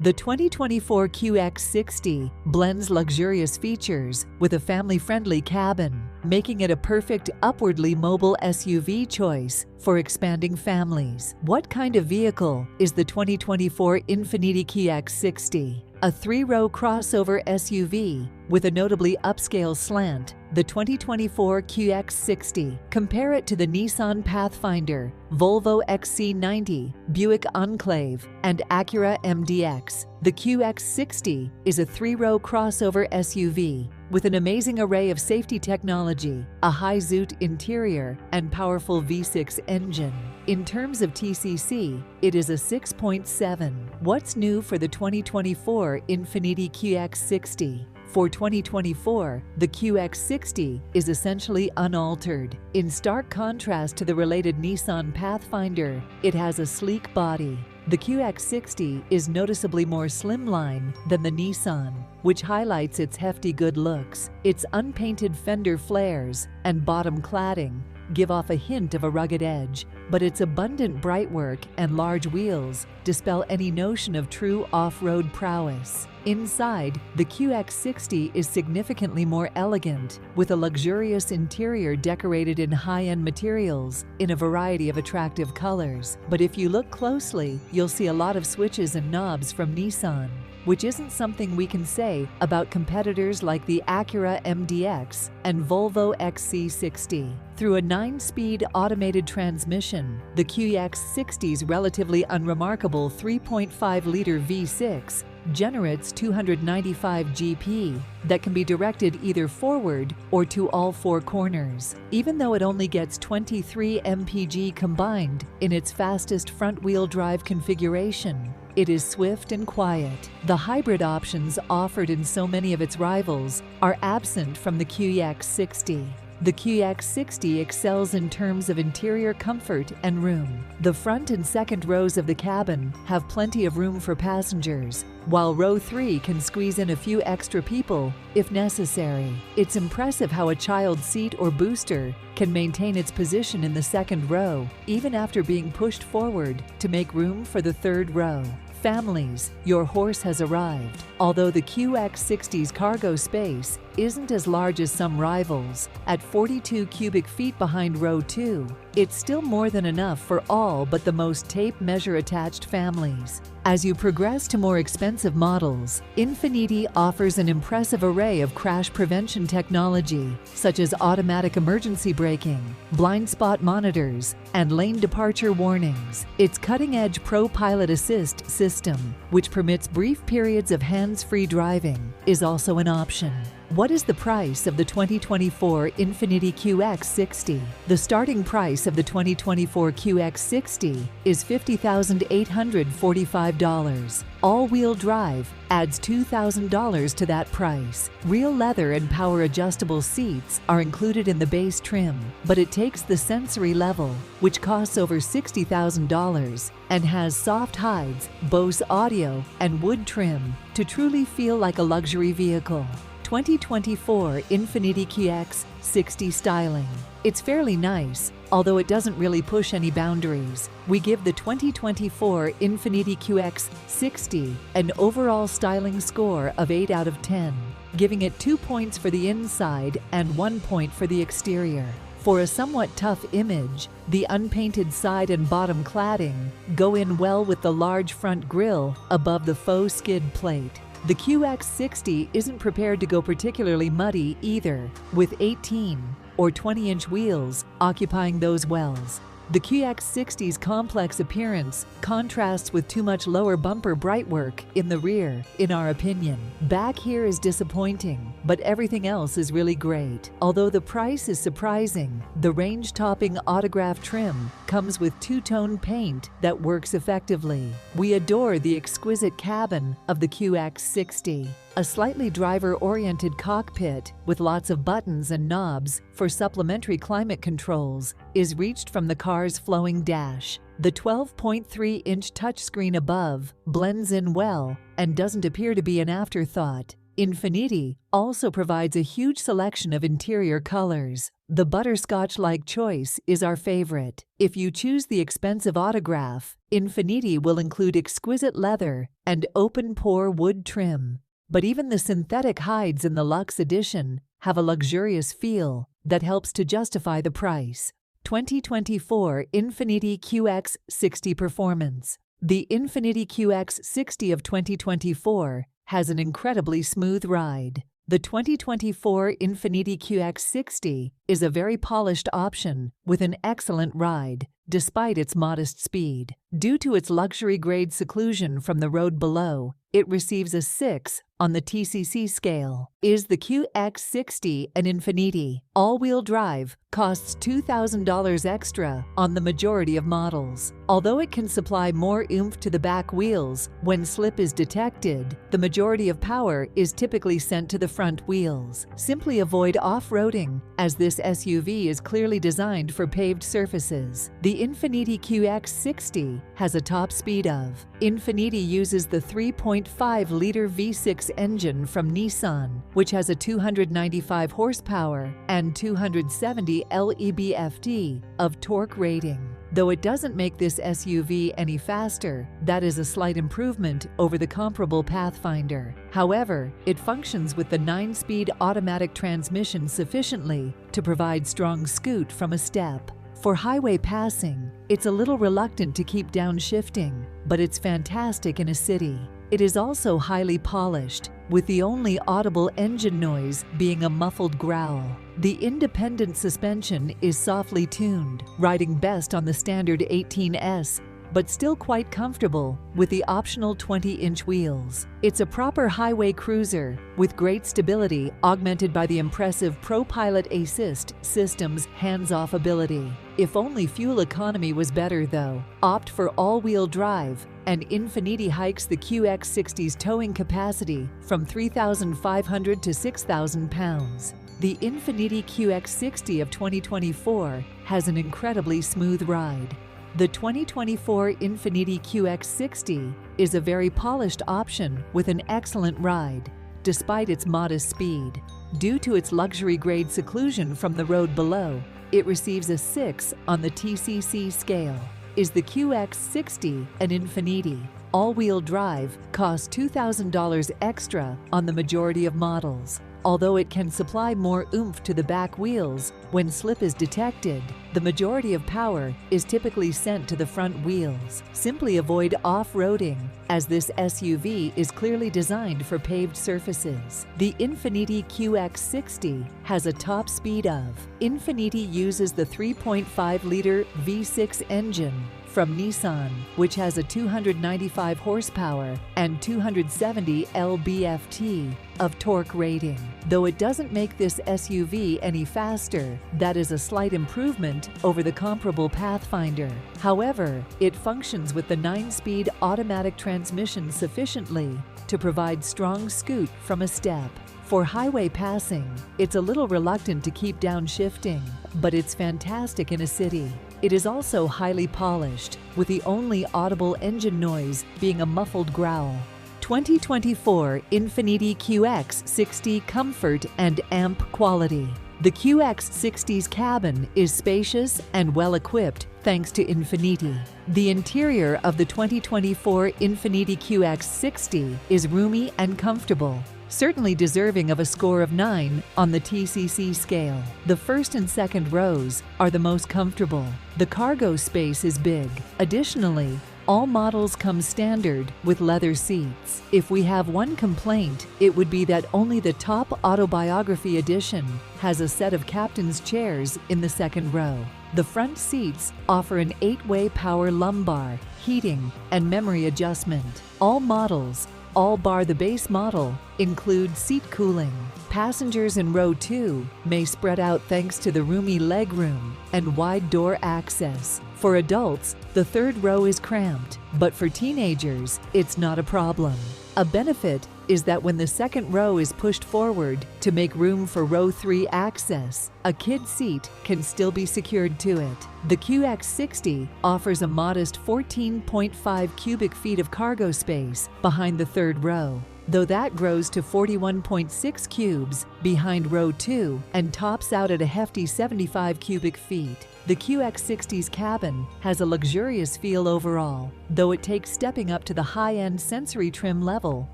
The 2024 QX60 blends luxurious features with a family-friendly cabin, making it a perfect upwardly mobile SUV choice for expanding families. What kind of vehicle is the 2024 Infiniti Qx60? A three-row crossover SUV with a notably upscale slant, the 2024 QX60. Compare it to the Nissan Pathfinder, Volvo XC90, Buick Enclave, and Acura MDX. The QX60 is a three-row crossover SUV with an amazing array of safety technology, a high-zoot interior, and powerful V6 engine. In terms of TCC, it is a 6.7. What's new for the 2024 Infiniti Qx60? For 2024, the QX60 is essentially unaltered. In stark contrast to the related Nissan Pathfinder, it has a sleek body. The QX60 is noticeably more slimline than the Nissan, which highlights its hefty good looks. Its unpainted fender flares and bottom cladding give off a hint of a rugged edge, but its abundant brightwork and large wheels dispel any notion of true off-road prowess. Inside, the QX60 is significantly more elegant, with a luxurious interior decorated in high-end materials in a variety of attractive colors. But if you look closely, you'll see a lot of switches and knobs from Nissan, which isn't something we can say about competitors like the Acura MDX and Volvo XC60. Through a 9-speed automated transmission, the QX60's relatively unremarkable 3.5-liter V6 generates 295 GP that can be directed either forward or to all four corners. Even though it only gets 23 mpg combined in its fastest front-wheel drive configuration, it is swift and quiet. The hybrid options offered in so many of its rivals are absent from the QX60. The QX60 excels in terms of interior comfort and room. The front and second rows of the cabin have plenty of room for passengers, while row 3 can squeeze in a few extra people if necessary. It's impressive how a child seat or booster can maintain its position in the second row, even after being pushed forward to make room for the third row. Families, your horse has arrived. Although the QX60's cargo space isn't as large as some rivals, at 42 cubic feet behind row 2, it's still more than enough for all but the most tape measure attached families. As you progress to more expensive models, Infiniti offers an impressive array of crash prevention technology, such as automatic emergency braking, blind spot monitors, and lane departure warnings. Its cutting-edge Pro Pilot Assist system, which permits brief periods of hands-free driving, is also an option. What is the price of the 2024 Infiniti Qx60? The starting price of the 2024 Qx60 is $50,845. All-wheel drive adds $2,000 to that price. Real leather and power-adjustable seats are included in the base trim, but it takes the sensory level, which costs over $60,000, and has soft hides, Bose audio, and wood trim to truly feel like a luxury vehicle. 2024 Infiniti Qx60 styling. It's fairly nice, although it doesn't really push any boundaries. We give the 2024 Infiniti Qx60 an overall styling score of 8 out of 10, giving it 2 points for the inside and 1 point for the exterior. For a somewhat tough image, the unpainted side and bottom cladding go in well with the large front grille above the faux skid plate. The QX60 isn't prepared to go particularly muddy either, with 18 or 20-inch wheels occupying those wells. The QX60's complex appearance contrasts with too much lower bumper brightwork in the rear, in our opinion. Back here is disappointing, but everything else is really great. Although the price is surprising, the range-topping autograph trim comes with two-tone paint that works effectively. We adore the exquisite cabin of the QX60. A slightly driver-oriented cockpit with lots of buttons and knobs for supplementary climate controls is reached from the car's flowing dash. The 12.3-inch touchscreen above blends in well and doesn't appear to be an afterthought. Infiniti also provides a huge selection of interior colors. The butterscotch-like choice is our favorite. If you choose the expensive autograph, Infiniti will include exquisite leather and open-pore wood trim. But even the synthetic hides in the Luxe edition have a luxurious feel that helps to justify the price. 2024 Infiniti Qx60 Performance. The Infiniti Qx60 of 2024 has an incredibly smooth ride. The 2024 Infiniti Qx60 is a very polished option with an excellent ride, despite its modest speed. Due to its luxury-grade seclusion from the road below, it receives a 6 on the TCC scale. Is the Qx60 an Infiniti? All-wheel drive costs $2,000 extra on the majority of models. Although it can supply more oomph to the back wheels when slip is detected, the majority of power is typically sent to the front wheels. Simply avoid off-roading, as this SUV is clearly designed for paved surfaces. The Infiniti Qx60 has a top speed of. Infiniti uses the 3.5-liter V6 engine from Nissan, which has a 295 horsepower and 270 lb-ft of torque rating. Though it doesn't make this SUV any faster, that is a slight improvement over the comparable Pathfinder. However, it functions with the 9-speed automatic transmission sufficiently to provide strong scoot from a step. For highway passing, it's a little reluctant to keep downshifting, but it's fantastic in a city. It is also highly polished, with the only audible engine noise being a muffled growl. The independent suspension is softly tuned, riding best on the standard 18S, but still quite comfortable with the optional 20-inch wheels. It's a proper highway cruiser with great stability, augmented by the impressive ProPilot Assist system's hands-off ability. If only fuel economy was better though. Opt for all-wheel drive, and Infiniti hikes the Qx60's towing capacity from 3,500 to 6,000 pounds. The Infiniti Qx60 of 2024 has an incredibly smooth ride. The 2024 Infiniti Qx60 is a very polished option with an excellent ride, despite its modest speed. Due to its luxury-grade seclusion from the road below, it receives a 6 on the TCC scale. Is the Qx60 an Infiniti? All-wheel drive costs $2,000 extra on the majority of models. Although it can supply more oomph to the back wheels when slip is detected, the majority of power is typically sent to the front wheels. Simply avoid off-roading, as this SUV is clearly designed for paved surfaces. The Infiniti Qx60 has a top speed of. Infiniti uses the 3.5-liter V6 engine from Nissan, which has a 295 horsepower and 270 lb-ft of torque rating. Though it doesn't make this SUV any faster, that is a slight improvement over the comparable Pathfinder. However, it functions with the 9-speed automatic transmission sufficiently to provide strong scoot from a step. For highway passing, it's a little reluctant to keep downshifting, but it's fantastic in a city. It is also highly polished, with the only audible engine noise being a muffled growl. 2024 Infiniti Qx60 Comfort and Amp Quality. The Qx60's cabin is spacious and well-equipped thanks to Infiniti. The interior of the 2024 Infiniti Qx60 is roomy and comfortable, certainly deserving of a score of 9 on the TCC scale. The first and second rows are the most comfortable. The cargo space is big. Additionally, all models come standard with leather seats. If we have one complaint, it would be that only the top Autobiography edition has a set of captain's chairs in the second row. The front seats offer an 8-way power lumbar, heating, and memory adjustment. All models, all bar the base model, include seat cooling. Passengers in row 2 may spread out thanks to the roomy legroom and wide door access. For adults, the third row is cramped, but for teenagers, it's not a problem. A benefit is that when the second row is pushed forward to make room for row 3 access, a kid's seat can still be secured to it. The Qx60 offers a modest 14.5 cubic feet of cargo space behind the third row. though that grows to 41.6 cubes behind row 2 and tops out at a hefty 75 cubic feet. The QX60's cabin has a luxurious feel overall, though it takes stepping up to the high-end sensory trim level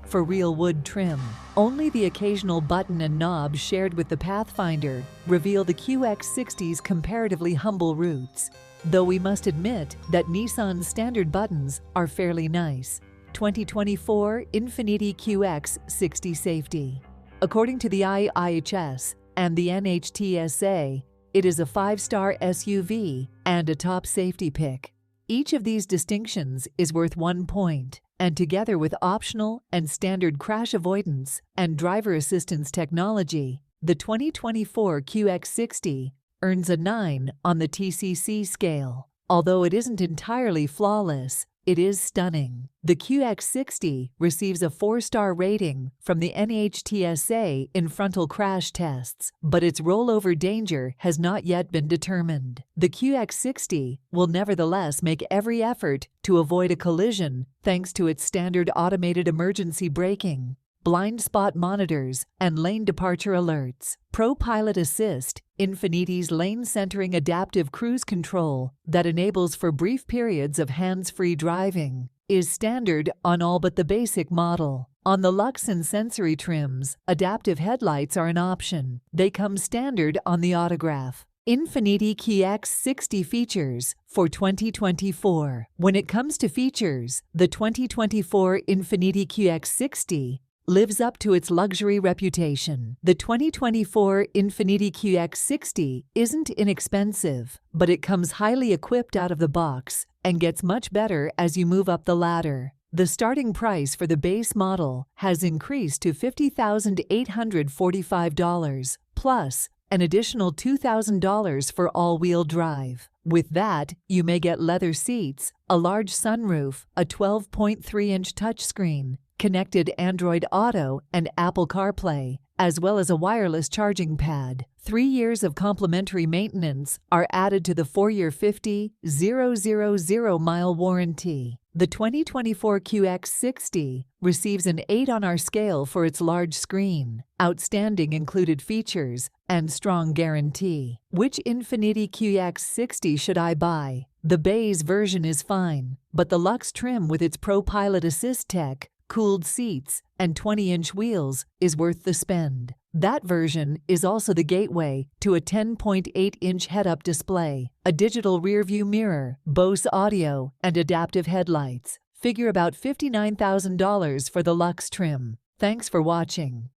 for real wood trim. Only the occasional button and knob shared with the Pathfinder reveal the QX60's comparatively humble roots, though we must admit that Nissan's standard buttons are fairly nice. 2024 Infiniti Qx60 Safety. According to the IIHS and the NHTSA, it is a 5-star SUV and a top safety pick. Each of these distinctions is worth 1 point, and together with optional and standard crash avoidance and driver assistance technology, the 2024 Qx60 earns a 9 on the TCC scale. Although it isn't entirely flawless, it is stunning. The QX60 receives a 4-star rating from the NHTSA in frontal crash tests, but its rollover danger has not yet been determined. The QX60 will nevertheless make every effort to avoid a collision thanks to its standard automated emergency braking, blind spot monitors, and lane departure alerts. Pro Pilot Assist, Infiniti's lane-centering adaptive cruise control that enables for brief periods of hands-free driving, is standard on all but the basic model. On the Luxe and sensory trims, adaptive headlights are an option. They come standard on the Autograph. Infiniti Qx60 features for 2024. When it comes to features, the 2024 Infiniti Qx60 lives up to its luxury reputation. The 2024 Infiniti Qx60 isn't inexpensive, but it comes highly equipped out of the box and gets much better as you move up the ladder. The starting price for the base model has increased to $50,845, plus an additional $2,000 for all-wheel drive. With that, you may get leather seats, a large sunroof, a 12.3-inch touchscreen, connected Android Auto and Apple CarPlay, as well as a wireless charging pad. 3 years of complimentary maintenance are added to the 4-year 50,000-mile warranty. The 2024 Qx60 receives an 8 on our scale for its large screen, outstanding included features, and strong guarantee. Which Infiniti Qx60 should I buy? The base version is fine, but the Luxe trim with its Pro Pilot Assist tech, cooled seats, and 20-inch wheels is worth the spend. That version is also the gateway to a 10.8-inch head-up display, a digital rear-view mirror, Bose audio, and adaptive headlights. Figure about $59,000 for the Luxe trim. Thanks for watching.